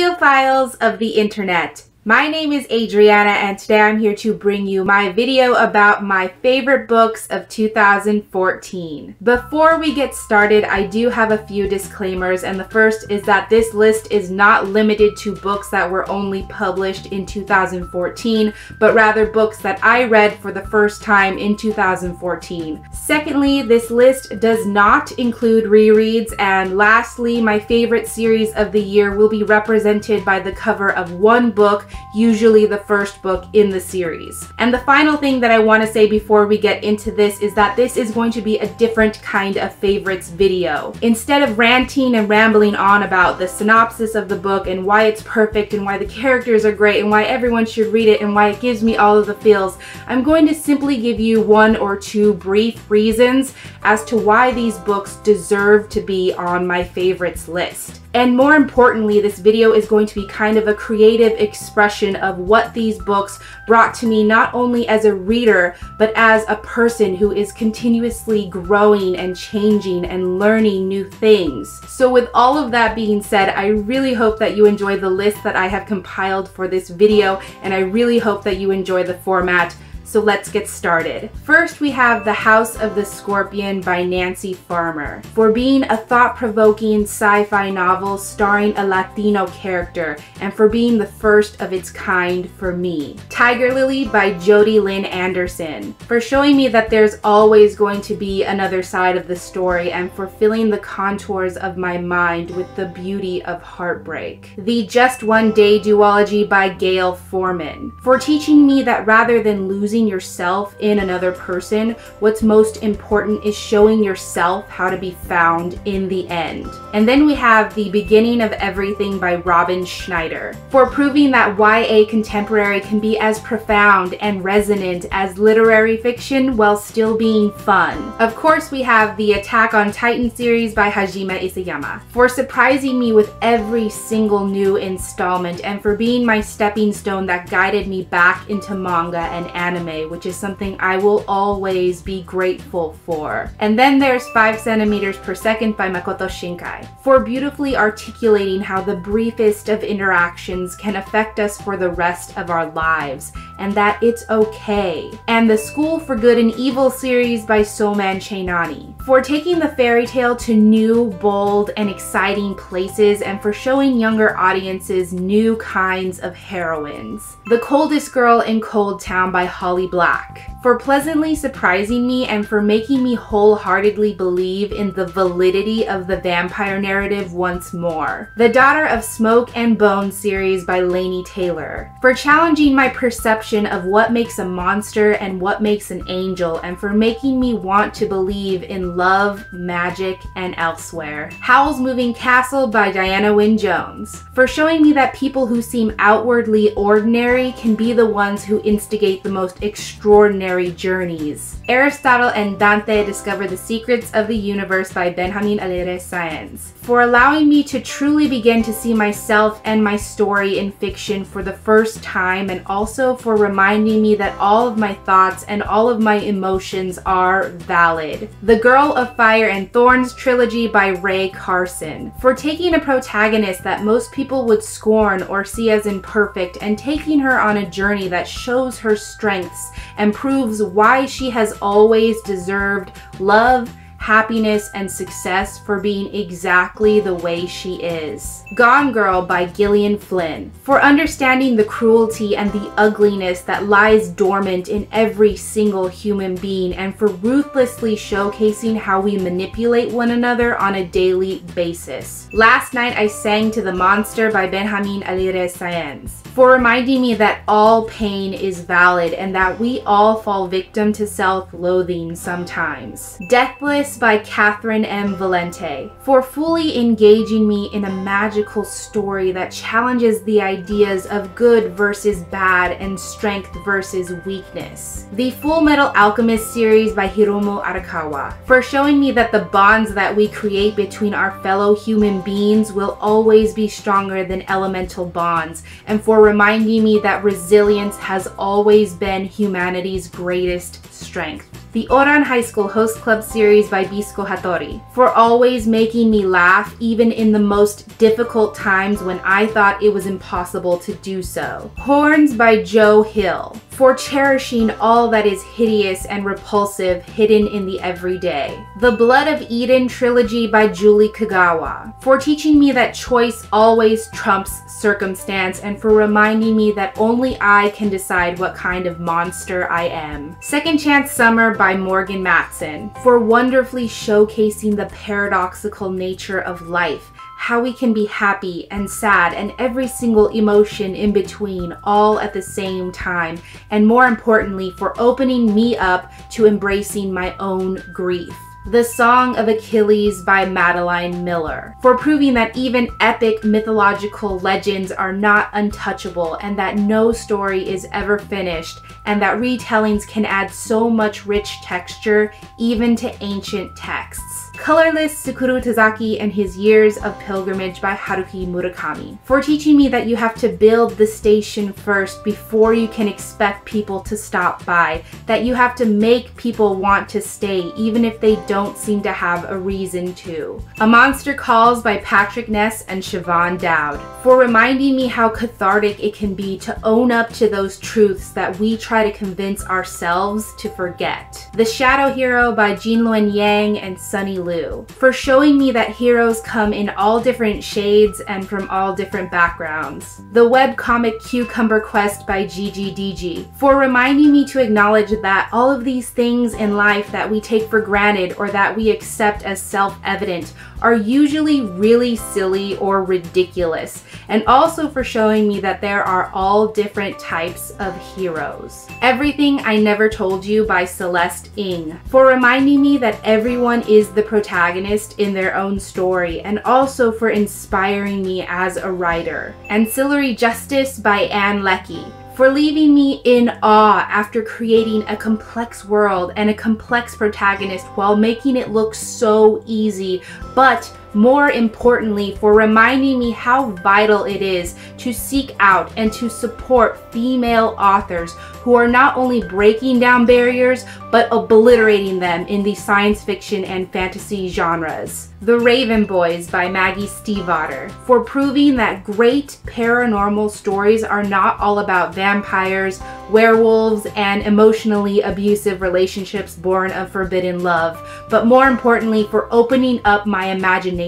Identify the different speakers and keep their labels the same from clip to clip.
Speaker 1: Bibliophiles of the internet. My name is Adriana and today I'm here to bring you my video about my favorite books of 2014. Before we get started, I do have a few disclaimers, and the first is that this list is not limited to books that were only published in 2014, but rather books that I read for the first time in 2014. Secondly, this list does not include rereads, and lastly, my favorite series of the year will be represented by the cover of one book, usually the first book in the series. And the final thing that I want to say before we get into this is that this is going to be a different kind of favorites video. Instead of ranting and rambling on about the synopsis of the book and why it's perfect and why the characters are great and why everyone should read it and why it gives me all of the feels, I'm going to simply give you one or two brief reasons as to why these books deserve to be on my favorites list. And more importantly, this video is going to be kind of a creative expression of what these books brought to me, not only as a reader, but as a person who is continuously growing and changing and learning new things. So with all of that being said, I really hope that you enjoy the list that I have compiled for this video, and I really hope that you enjoy the format. So let's get started. First, we have The House of the Scorpion by Nancy Farmer. For being a thought-provoking sci-fi novel starring a Latino character, and for being the first of its kind for me. Tiger Lily by Jodi Lynn Anderson. For showing me that there's always going to be another side of the story, and for filling the contours of my mind with the beauty of heartbreak. The Just One Day duology by Gail Foreman. For teaching me that rather than losing yourself in another person, what's most important is showing yourself how to be found in the end. And then we have The Beginning of Everything by Robin Schneider. For proving that YA contemporary can be as profound and resonant as literary fiction while still being fun. Of course, we have the Attack on Titan series by Hajime Isayama. For surprising me with every single new installment, and for being my stepping stone that guided me back into manga and anime, which is something I will always be grateful for. And then there's 5 centimeters per second by Makoto Shinkai. For beautifully articulating how the briefest of interactions can affect us for the rest of our lives, and that it's okay. And the School for Good and Evil series by Soman Chainani. For taking the fairy tale to new, bold, and exciting places, and for showing younger audiences new kinds of heroines. The Coldest Girl in Cold Town by Holly Black. For pleasantly surprising me and for making me wholeheartedly believe in the validity of the vampire narrative once more. The Daughter of Smoke and Bone series by Laini Taylor. For challenging my perception of what makes a monster and what makes an angel, and for making me want to believe in love, magic, and elsewhere. Howl's Moving Castle by Diana Wynne Jones. For showing me that people who seem outwardly ordinary can be the ones who instigate the most extraordinary journeys. Aristotle and Dante Discover the Secrets of the Universe by Benjamin Alire Sáenz. For allowing me to truly begin to see myself and my story in fiction for the first time, and also for reminding me that all of my thoughts and all of my emotions are valid. The Girl of Fire and Thorns trilogy by Ray Carson. For taking a protagonist that most people would scorn or see as imperfect and taking her on a journey that shows her strengths and proves why she has always deserved love, happiness, and success for being exactly the way she is. Gone Girl by Gillian Flynn. For understanding the cruelty and the ugliness that lies dormant in every single human being, and for ruthlessly showcasing how we manipulate one another on a daily basis. Last Night I Sang to the Monster by Benjamin Alire Sáenz. For reminding me that all pain is valid and that we all fall victim to self-loathing sometimes. Deathless by Catherine M. Valente. For fully engaging me in a magical story that challenges the ideas of good versus bad and strength versus weakness. The Full Metal Alchemist series by Hiromu Arakawa. For showing me that the bonds that we create between our fellow human beings will always be stronger than elemental bonds, and for reminding me that resilience has always been humanity's greatest strength. the Oran High School Host Club series by Bisco Hattori, for always making me laugh even in the most difficult times when I thought it was impossible to do so. Horns by Joe Hill, for cherishing all that is hideous and repulsive hidden in the everyday. The Blood of Eden trilogy by Julie Kagawa, for teaching me that choice always trumps circumstance and for reminding me that only I can decide what kind of monster I am. Second Chance Summer by Morgan Matson, for wonderfully showcasing the paradoxical nature of life, how we can be happy and sad and every single emotion in between all at the same time, and more importantly, for opening me up to embracing my own grief. The Song of Achilles by Madeline Miller, for proving that even epic mythological legends are not untouchable and that no story is ever finished and that retellings can add so much rich texture even to ancient texts. Colorless Tsukuru Tazaki and His Years of Pilgrimage by Haruki Murakami, for teaching me that you have to build the station first before you can expect people to stop by, that you have to make people want to stay even if they don't seem to have a reason to. A Monster Calls by Patrick Ness and Siobhan Dowd, for reminding me how cathartic it can be to own up to those truths that we try to convince ourselves to forget. The Shadow Hero by Jinluen Yang and Sunny Liu, for showing me that heroes come in all different shades and from all different backgrounds. The webcomic Cucumber Quest by Gigi DG, for reminding me to acknowledge that all of these things in life that we take for granted or that we accept as self-evident are usually really silly or ridiculous, and also for showing me that there are all different types of heroes. Everything I Never Told You by Celeste Ng, for reminding me that everyone is the protagonist in their own story, and also for inspiring me as a writer. Ancillary Justice by Ann Leckie, for leaving me in awe after creating a complex world and a complex protagonist while making it look so easy, but more importantly, for reminding me how vital it is to seek out and to support female authors who are not only breaking down barriers, but obliterating them in the science fiction and fantasy genres. The Raven Boys by Maggie Stiefvater, for proving that great paranormal stories are not all about vampires, werewolves, and emotionally abusive relationships born of forbidden love, but more importantly, for opening up my imagination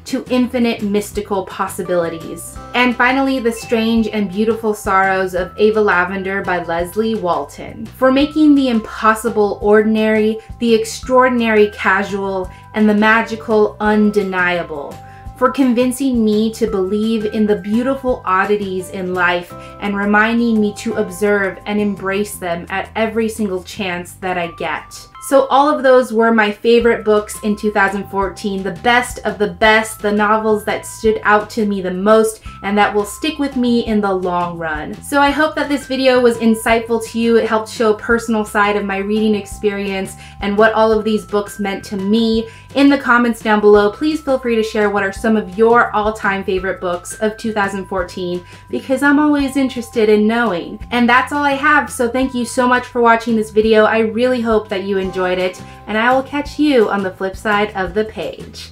Speaker 1: to infinite mystical possibilities. And finally, The Strange and Beautiful Sorrows of Ava Lavender by Leslie Walton, for making the impossible ordinary, the extraordinary casual, and the magical undeniable, for convincing me to believe in the beautiful oddities in life and reminding me to observe and embrace them at every single chance that I get. So all of those were my favorite books in 2014, the best of the best, the novels that stood out to me the most and that will stick with me in the long run. So I hope that this video was insightful to you. It helped show a personal side of my reading experience and what all of these books meant to me. In the comments down below, please feel free to share what are some of your all-time favorite books of 2014, because I'm always interested in knowing. And that's all I have, so thank you so much for watching this video. I really hope that you enjoyed it, and I will catch you on the flip side of the page.